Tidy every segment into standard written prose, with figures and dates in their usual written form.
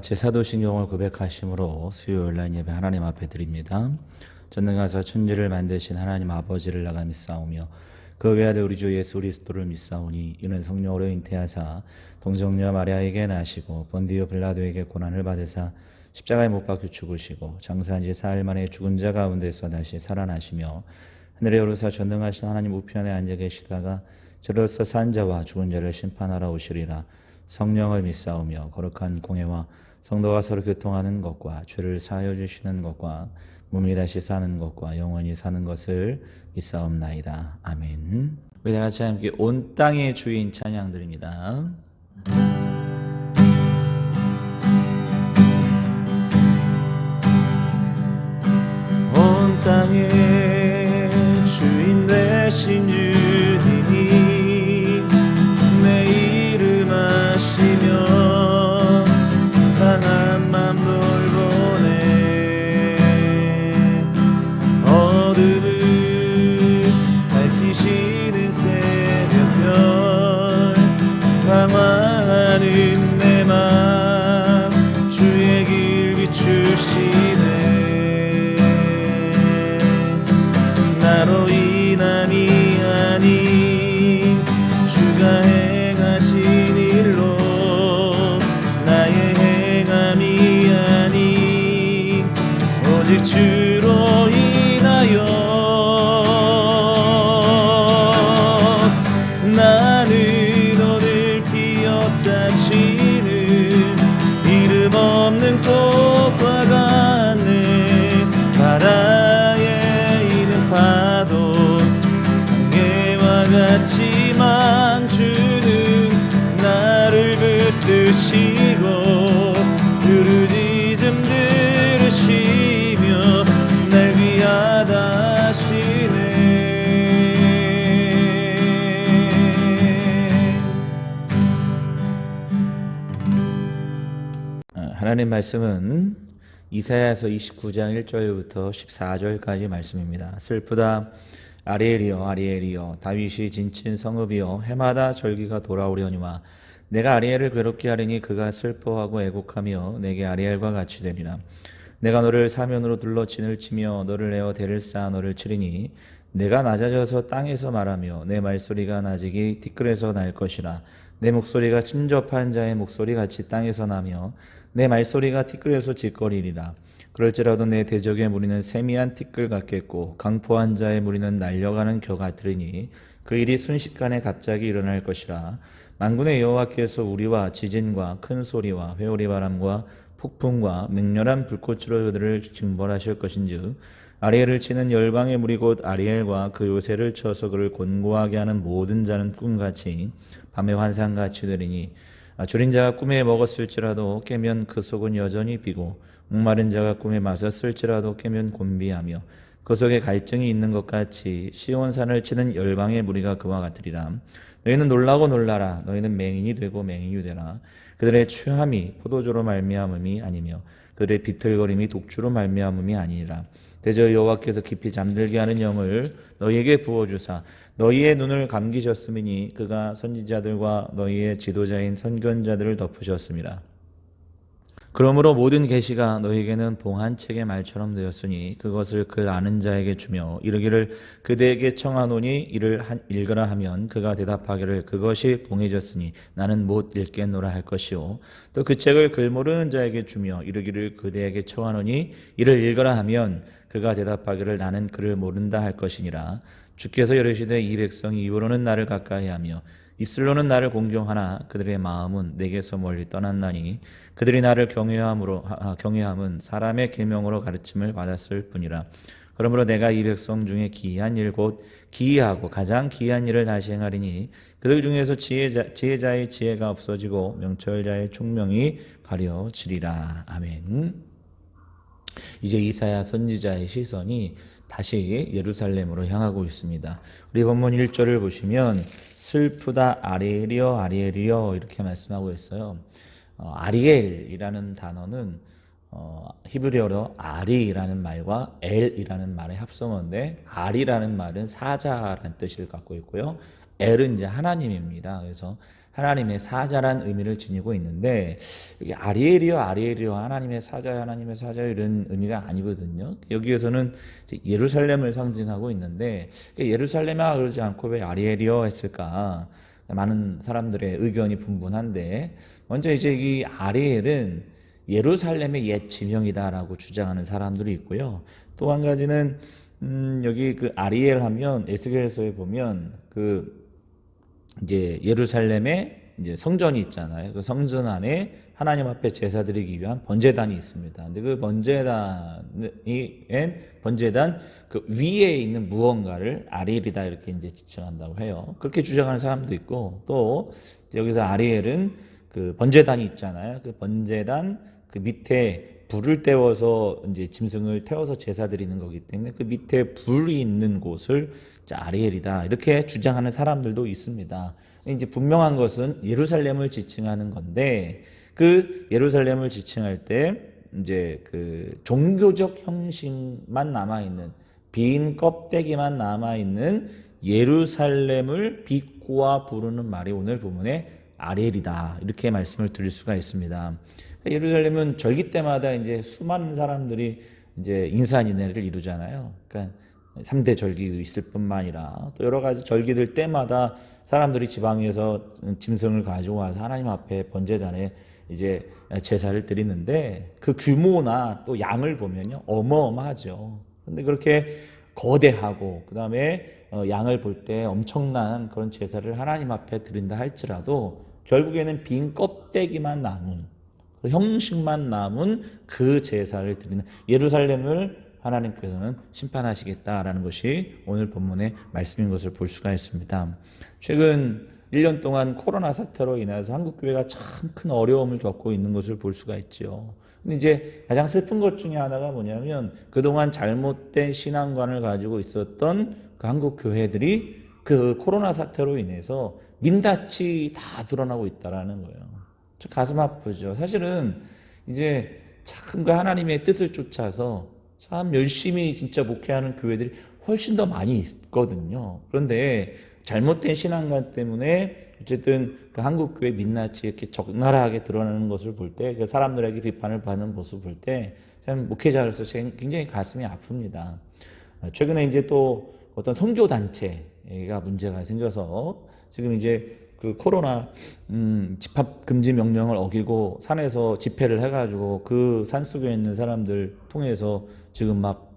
같이 사도신경을 고백하심으로 수요일 날 예배 하나님 앞에 드립니다. 전능하사 천지를 만드신 하나님 아버지를 나가 믿사오며 그 외아들 우리 주 예수 그리스도를 믿사오니 이는 성령으로 잉태하사 동정녀 마리아에게 나시고 본디오 빌라도에게 고난을 받으사 십자가에 못 박혀 죽으시고 장사한 지 사흘 만에 죽은 자 가운데서 다시 살아나시며 하늘에 오르사 전능하신 하나님 우편에 앉아 계시다가 저로서 산 자와 죽은 자를 심판하러 오시리라. 성령을 믿사오며 거룩한 공회와 성도가 서로 교통하는 것과 죄를 사하여 주시는 것과 몸이 다시 사는 것과 영원히 사는 것을 믿사옵나이다. 아멘. 우리 다 같이 함께 온 땅의 주인 찬양 드립니다. 온 땅의 주인 되신 주님이 내 이름 아시며 상한 맘 돌보네. 어둠을 밝히시는 새벽별 방황하는 내 맘 주의 길 비추시네. 나로 인함이 아닌 주가 행하신 일로 나의 행함이 아닌 오직 주로 인하여 나는 오늘 피었다 치는 이름 없는 꽃과 같네. 바다에 있는 파도 강해와 같지만 주는 나를 붙드시고 부르짖음 들으시며 날 위하다 하시네. 하나님 말씀은 이사야서 29장 1절부터 14절까지 말씀입니다. 슬프다 아리엘이여 아리엘이여 다윗이 진친 성읍이여 해마다 절기가 돌아오려니와 내가 아리엘을 괴롭게 하리니 그가 슬퍼하고 애곡하며 내게 아리엘과 같이 되리라. 내가 너를 사면으로 둘러 진을 치며 너를 내어 대를 쌓아 너를 치리니 내가 낮아져서 땅에서 말하며 내 말소리가 나직이 티끌에서 날 것이라. 내 목소리가 친접한 자의 목소리 같이 땅에서 나며 내 말소리가 티끌에서 짓거리리라. 그럴지라도 내 대적의 무리는 세미한 티끌 같겠고 강포한 자의 무리는 날려가는 겨 같으리니 그 일이 순식간에 갑자기 일어날 것이라. 만군의 여호와께서 우리와 지진과 큰 소리와 회오리 바람과 폭풍과 맹렬한 불꽃으로 그들을 징벌하실 것인즉 아리엘을 치는 열방의 무리 곧 아리엘과 그 요새를 쳐서 그를 곤고하게 하는 모든 자는 꿈같이 밤의 환상같이 되리니 줄인 자가 꿈에 먹었을지라도 깨면 그 속은 여전히 비고 목마른 자가 꿈에 마셨을지라도 깨면 곤비하며 그 속에 갈증이 있는 것 같이 시온산을 치는 열방의 무리가 그와 같으리라. 너희는 놀라고 놀라라. 너희는 맹인이 되고 맹인이 되라. 그들의 취함이 포도주로 말미암음이 아니며 그들의 비틀거림이 독주로 말미암음이 아니니라. 대저 여호와께서 깊이 잠들게 하는 영을 너희에게 부어주사 너희의 눈을 감기셨음이니 그가 선지자들과 너희의 지도자인 선견자들을 덮으셨습니다. 그러므로 모든 계시가 너희에게는 봉한 책의 말처럼 되었으니 그것을 그 아는 자에게 주며 이르기를 그대에게 청하노니 이를 읽으라 하면 그가 대답하기를 그것이 봉해졌으니 나는 못 읽겠노라 할 것이요. 또 그 책을 글 모르는 자에게 주며 이르기를 그대에게 청하노니 이를 읽으라 하면 그가 대답하기를 나는 그를 모른다 할 것이니라. 주께서 이르시되 이 백성이 입으로는 나를 가까이하며 입술로는 나를 공경하나 그들의 마음은 내게서 멀리 떠났나니 그들이 나를 경외함은 사람의 계명으로 가르침을 받았을 뿐이라. 그러므로 내가 이 백성 중에 기이한 일 곧 기이하고 가장 기이한 일을 다시 행하리니 그들 중에서 지혜자의 지혜가 없어지고 명철자의 총명이 가려지리라. 아멘. 이제 이사야 선지자의 시선이 다시 예루살렘으로 향하고 있습니다. 우리 본문 1절을 보시면 슬프다 아리엘이여 아리엘이여 이렇게 말씀하고 있어요. 아리엘이라는 단어는 히브리어로 아리라는 말과 엘이라는 말의 합성어인데 아리라는 말은 사자라는 뜻을 갖고 있고요. 엘은 이제 하나님입니다. 그래서 하나님의 사자란 의미를 지니고 있는데 여기 아리엘이요 하나님의 사자 이런 의미가 아니거든요. 여기에서는 예루살렘을 상징하고 있는데 예루살렘아 그러지 않고 왜 아리엘이요 했을까? 많은 사람들의 의견이 분분한데 먼저 이제 이 아리엘은 예루살렘의 옛 지명이다라고 주장하는 사람들이 있고요. 또 한 가지는 여기 그 아리엘 하면 에스겔서에 보면 그 이제 예루살렘에 이제 성전이 있잖아요. 그 성전 안에 하나님 앞에 제사 드리기 위한 번제단이 있습니다. 근데 그 번제단 그 위에 있는 무언가를 아리엘이다 이렇게 이제 지칭한다고 해요. 그렇게 주장하는 사람도 있고 또 여기서 아리엘은 그 번제단이 있잖아요. 그 번제단 그 밑에 불을 태워서 이제 짐승을 태워서 제사 드리는 거기 때문에 그 밑에 불이 있는 곳을 아리엘이다 이렇게 주장하는 사람들도 있습니다. 이제 분명한 것은 예루살렘을 지칭하는 건데 그 예루살렘을 지칭할 때 이제 그 종교적 형식만 남아 있는 빈 껍데기만 남아 있는 예루살렘을 비꼬아 부르는 말이 오늘 본문에 아리엘이다 이렇게 말씀을 드릴 수가 있습니다. 예루살렘은 절기 때마다 이제 수많은 사람들이 이제 인산인해를 이루잖아요. 그러니까 3대 절기도 있을 뿐만 아니라 또 여러 가지 절기들 때마다 사람들이 지방에서 짐승을 가지고 와서 하나님 앞에 번제단에 이제 제사를 드리는데 그 규모나 또 양을 보면요 어마어마하죠. 근데 그렇게 거대하고 그 다음에 양을 볼 때 엄청난 그런 제사를 하나님 앞에 드린다 할지라도 결국에는 빈 껍데기만 남은 형식만 남은 그 제사를 드리는 예루살렘을 하나님께서는 심판하시겠다라는 것이 오늘 본문의 말씀인 것을 볼 수가 있습니다. 최근 1년 동안 코로나 사태로 인해서 한국교회가 참 큰 어려움을 겪고 있는 것을 볼 수가 있죠. 근데 이제 가장 슬픈 것 중에 하나가 뭐냐면 그동안 잘못된 신앙관을 가지고 있었던 그 한국교회들이 그 코로나 사태로 인해서 민낯이 다 드러나고 있다라는 거예요. 가슴 아프죠. 사실은 이제 참 그 하나님의 뜻을 쫓아서 참 열심히 진짜 목회하는 교회들이 훨씬 더 많이 있거든요. 그런데 잘못된 신앙관 때문에 어쨌든 그 한국교회 민낯이 이렇게 적나라하게 드러나는 것을 볼 때 그 사람들에게 비판을 받는 모습을 볼 때 참 목회자로서 굉장히 가슴이 아픕니다. 최근에 이제 또 어떤 선교단체가 문제가 생겨서 지금 이제 그 코로나 집합 금지 명령을 어기고 산에서 집회를 해가지고 그 산속에 있는 사람들 통해서 지금 막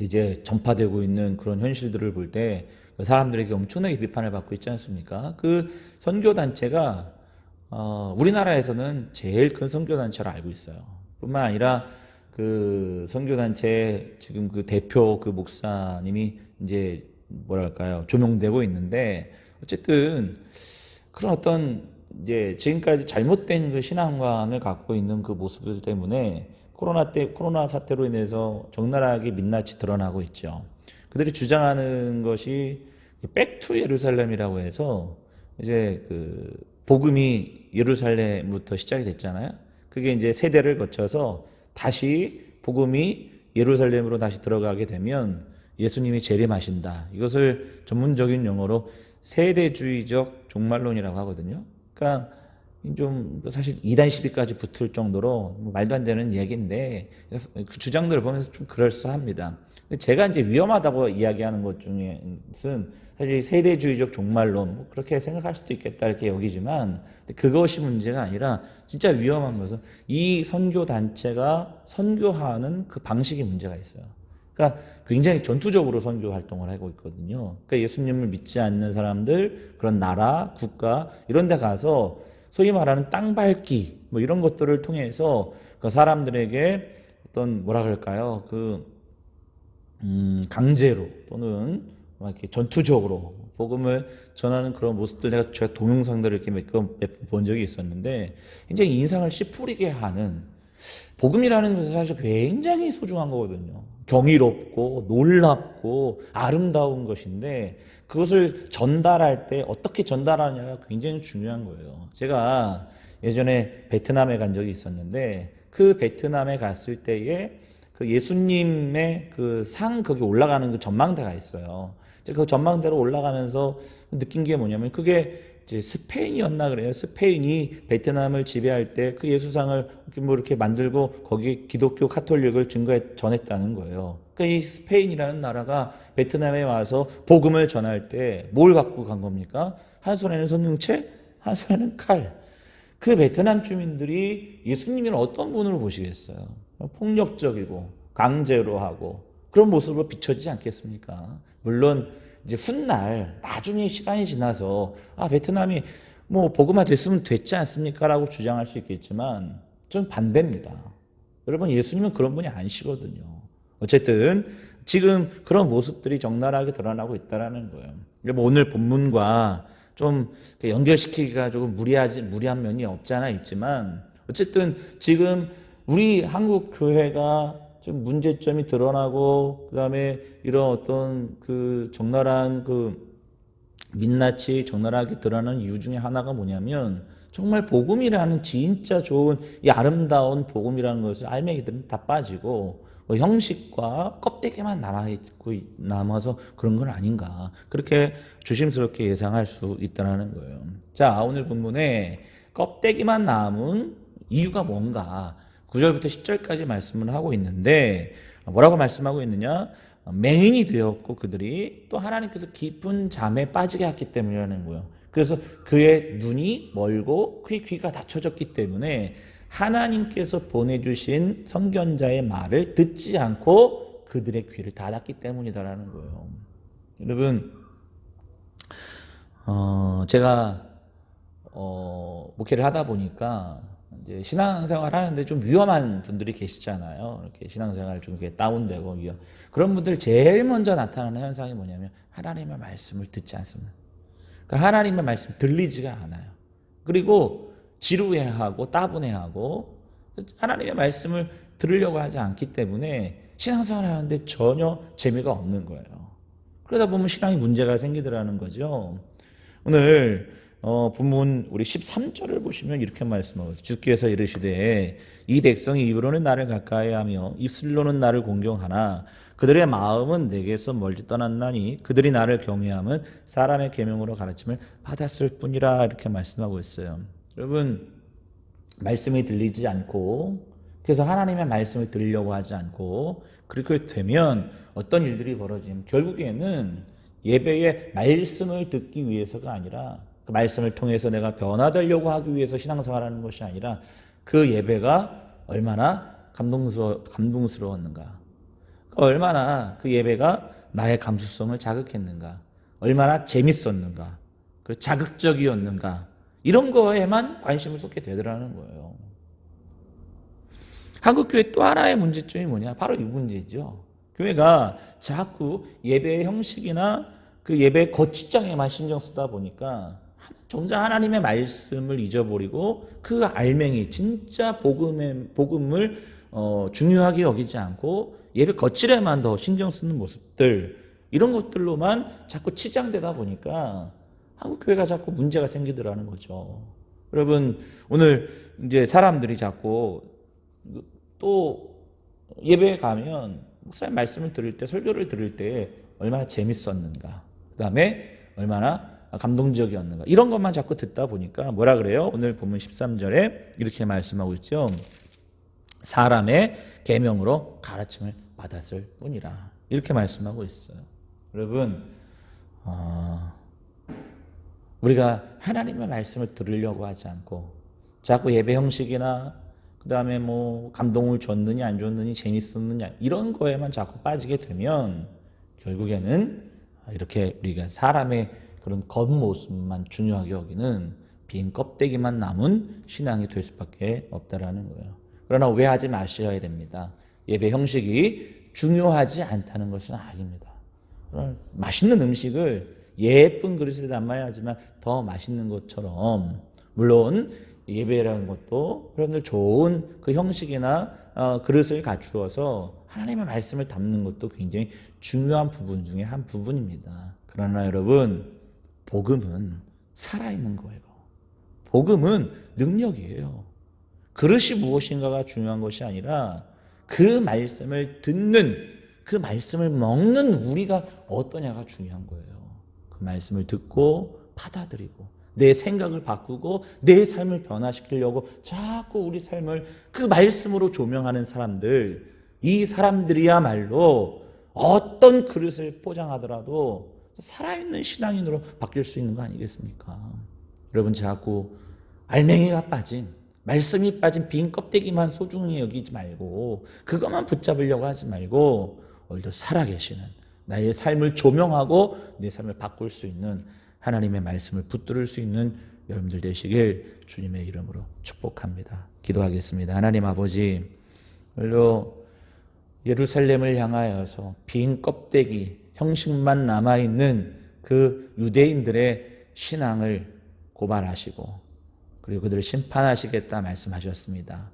이제 전파되고 있는 그런 현실들을 볼 때 사람들에게 엄청나게 비판을 받고 있지 않습니까? 그 선교단체가 우리나라에서는 제일 큰 선교단체로 알고 있어요. 뿐만 아니라 그 선교단체 지금 그 대표 그 목사님이 이제 뭐랄까요 조명되고 있는데 어쨌든 그런 어떤 이제 지금까지 잘못된 그 신앙관을 갖고 있는 그 모습들 때문에 코로나 사태로 인해서 적나라하게 민낯이 드러나고 있죠. 그들이 주장하는 것이 백투 예루살렘이라고 해서 이제 그 복음이 예루살렘부터 시작이 됐잖아요. 그게 이제 세대를 거쳐서 다시 복음이 예루살렘으로 다시 들어가게 되면 예수님이 재림하신다. 이것을 전문적인 용어로 세대주의적 종말론이라고 하거든요. 그러니까 좀 사실 이단 시비까지 붙을 정도로 말도 안 되는 얘기인데 그 주장들을 보면서 좀 그럴싸합니다. 근데 제가 이제 위험하다고 이야기하는 것 중에는 사실 세대주의적 종말론 뭐 그렇게 생각할 수도 있겠다 이렇게 여기지만 그것이 문제가 아니라 진짜 위험한 것은 이 선교 단체가 선교하는 그 방식이 문제가 있어요. 그러니까 굉장히 전투적으로 선교 활동을 하고 있거든요. 그러니까 예수님을 믿지 않는 사람들, 그런 나라, 국가 이런 데 가서 소위 말하는 땅 밟기 뭐 이런 것들을 통해서 그 사람들에게 어떤 뭐라 그럴까요? 강제로 또는 이렇게 전투적으로 복음을 전하는 그런 모습들 제가 동영상들을 이렇게 몇 번 본 적이 있었는데 굉장히 인상을 찌푸리게 하는 복음이라는 것은 사실 굉장히 소중한 거거든요. 경이롭고 놀랍고 아름다운 것인데 그것을 전달할 때 어떻게 전달하느냐가 굉장히 중요한 거예요. 제가 예전에 베트남에 간 적이 있었는데 그 베트남에 갔을 때에 그 예수님의 그 상 거기 올라가는 그 전망대가 있어요. 그 전망대로 올라가면서 느낀 게 뭐냐면 그게 이제 스페인이었나 그래요. 스페인이 베트남을 지배할 때 그 예수상을 뭐 이렇게 만들고 거기 기독교 카톨릭을 전했다는 거예요. 그러니까 이 스페인이라는 나라가 베트남에 와서 복음을 전할 때 뭘 갖고 간 겁니까? 한 손에는 성경책, 한 손에는 칼. 그 베트남 주민들이 예수님을 어떤 분으로 보시겠어요? 폭력적이고 강제로 하고 그런 모습으로 비춰지지 않겠습니까? 물론 이제 훗날 나중에 시간이 지나서 베트남이 뭐 복음화 됐으면 됐지 않습니까? 라고 주장할 수 있겠지만 전 반대입니다. 여러분 예수님은 그런 분이 아니시거든요. 어쨌든 지금 그런 모습들이 적나라하게 드러나고 있다는 거예요. 여러분 오늘 본문과 좀 연결시키기가 조금 무리한 면이 없지 않아 있지만 어쨌든 지금 우리 한국 교회가 좀 문제점이 드러나고 그다음에 이런 어떤 그 적나라한 그 민낯이 적나라하게 드러나는 이유 중에 하나가 뭐냐면 정말 복음이라는 진짜 좋은 이 아름다운 복음이라는 것을 알맹이들은 다 빠지고 형식과 껍데기만 남아서 그런 건 아닌가 그렇게 조심스럽게 예상할 수 있다는 거예요. 자, 오늘 본문에 껍데기만 남은 이유가 뭔가 9절부터 10절까지 말씀을 하고 있는데 뭐라고 말씀하고 있느냐? 맹인이 되었고 그들이 또 하나님께서 깊은 잠에 빠지게 했기 때문이라는 거예요. 그래서 그의 눈이 멀고 그의 귀가 닫혀졌기 때문에 하나님께서 보내주신 선견자의 말을 듣지 않고 그들의 귀를 닫았기 때문이다라는 거예요. 여러분, 제가 목회를 하다 보니까 이제 신앙생활 하는데 좀 위험한 분들이 계시잖아요. 이렇게 신앙생활 좀 이렇게 다운되고 그런 분들 제일 먼저 나타나는 현상이 뭐냐면 하나님의 말씀을 듣지 않습니다. 그러니까 하나님의 말씀 들리지가 않아요. 그리고 지루해하고 따분해하고 하나님의 말씀을 들으려고 하지 않기 때문에 신앙생활 하는데 전혀 재미가 없는 거예요. 그러다 보면 신앙에 문제가 생기더라는 거죠. 오늘 본문 우리 13절을 보시면 이렇게 말씀하고 주께서 이르시되 이 백성이 입으로는 나를 가까이하며 입술로는 나를 공경하나 그들의 마음은 내게서 멀리 떠났나니 그들이 나를 경외함은 사람의 계명으로 가르침을 받았을 뿐이라 이렇게 말씀하고 있어요. 여러분 말씀이 들리지 않고 그래서 하나님의 말씀을 들으려고 하지 않고 그렇게 되면 어떤 일들이 벌어지면 결국에는 예배의 말씀을 듣기 위해서가 아니라 그 말씀을 통해서 내가 변화되려고 하기 위해서 신앙생활하는 것이 아니라 그 예배가 얼마나 감동스러웠는가, 얼마나 그 예배가 나의 감수성을 자극했는가, 얼마나 재밌었는가, 자극적이었는가 이런 거에만 관심을 쏟게 되더라는 거예요. 한국교회 또 하나의 문제점이 뭐냐? 바로 이 문제죠. 교회가 자꾸 예배의 형식이나 그 예배 거치장에만 신경 쓰다 보니까 정작 하나님의 말씀을 잊어버리고 그 알맹이 진짜 복음을 중요하게 여기지 않고 예배 거칠에만 더 신경 쓰는 모습들 이런 것들로만 자꾸 치장되다 보니까 한국교회가 자꾸 문제가 생기더라는 거죠. 여러분 오늘 이제 사람들이 자꾸 또 예배에 가면 목사님 말씀을 들을 때 설교를 들을 때 얼마나 재밌었는가 그 다음에 얼마나 감동적이었는가 이런 것만 자꾸 듣다 보니까 뭐라 그래요? 오늘 본문 13절에 이렇게 말씀하고 있죠. 사람의 계명으로 가르침을 받았을 뿐이라 이렇게 말씀하고 있어요. 여러분 우리가 하나님의 말씀을 들으려고 하지 않고 자꾸 예배 형식이나 그 다음에 뭐 감동을 줬느냐 안 줬느냐 재밌었느냐 이런 거에만 자꾸 빠지게 되면 결국에는 이렇게 우리가 사람의 그런 겉모습만 중요하게 여기는 빈 껍데기만 남은 신앙이 될 수밖에 없다라는 거예요. 그러나 오해하지 마셔야 됩니다. 예배 형식이 중요하지 않다는 것은 아닙니다. 맛있는 음식을 예쁜 그릇에 담아야 하지만 더 맛있는 것처럼 물론 예배라는 것도 여러분들 좋은 그 형식이나 그릇을 갖추어서 하나님의 말씀을 담는 것도 굉장히 중요한 부분 중에 한 부분입니다. 그러나 여러분 복음은 살아있는 거예요. 복음은 능력이에요. 그릇이 무엇인가가 중요한 것이 아니라 그 말씀을 듣는 그 말씀을 먹는 우리가 어떠냐가 중요한 거예요. 그 말씀을 듣고 받아들이고 내 생각을 바꾸고 내 삶을 변화시키려고 자꾸 우리 삶을 그 말씀으로 조명하는 사람들, 이 사람들이야말로 어떤 그릇을 포장하더라도 살아있는 신앙인으로 바뀔 수 있는 거 아니겠습니까? 여러분, 자꾸 알맹이가 빠진, 말씀이 빠진 빈 껍데기만 소중히 여기지 말고 그것만 붙잡으려고 하지 말고 오늘도 살아계시는, 나의 삶을 조명하고 내 삶을 바꿀 수 있는 하나님의 말씀을 붙들을 수 있는 여러분들 되시길 주님의 이름으로 축복합니다. 기도하겠습니다. 하나님 아버지, 오늘도 예루살렘을 향하여서 빈 껍데기, 형식만 남아있는 그 유대인들의 신앙을 고발하시고 그리고 그들을 심판하시겠다 말씀하셨습니다.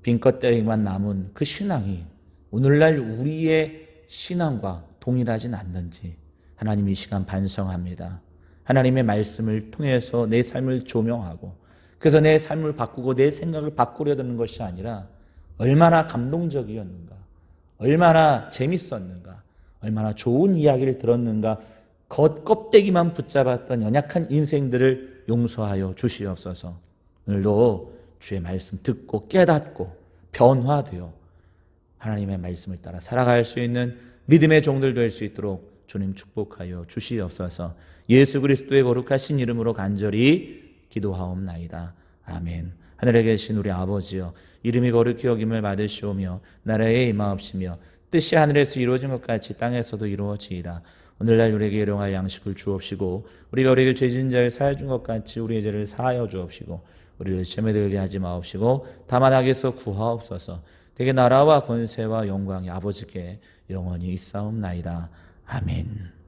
빈 껍데기만 남은 그 신앙이 오늘날 우리의 신앙과 동일하진 않는지 하나님 이 시간 반성합니다. 하나님의 말씀을 통해서 내 삶을 조명하고 그래서 내 삶을 바꾸고 내 생각을 바꾸려 드는 것이 아니라 얼마나 감동적이었는가, 얼마나 재밌었는가, 얼마나 좋은 이야기를 들었는가, 겉껍데기만 붙잡았던 연약한 인생들을 용서하여 주시옵소서. 오늘도 주의 말씀 듣고 깨닫고 변화되어 하나님의 말씀을 따라 살아갈 수 있는 믿음의 종들 될 수 있도록 주님 축복하여 주시옵소서. 예수 그리스도의 거룩하신 이름으로 간절히 기도하옵나이다. 아멘. 하늘에 계신 우리 아버지여, 이름이 거룩히 여김을 받으시오며 나라에 임하옵시며 뜻이 하늘에서 이루어진 것 같이 땅에서도 이루어지이다. 오늘날 우리에게 일용할 양식을 주옵시고 우리가 우리에게 죄진 자를 사하여 준 것 같이 우리의 죄를 사하여 주옵시고 우리를 시험에 들게 하지 마옵시고 다만 악에서 구하옵소서. 되게 나라와 권세와 영광이 아버지께 영원히 있사옵나이다. 아멘.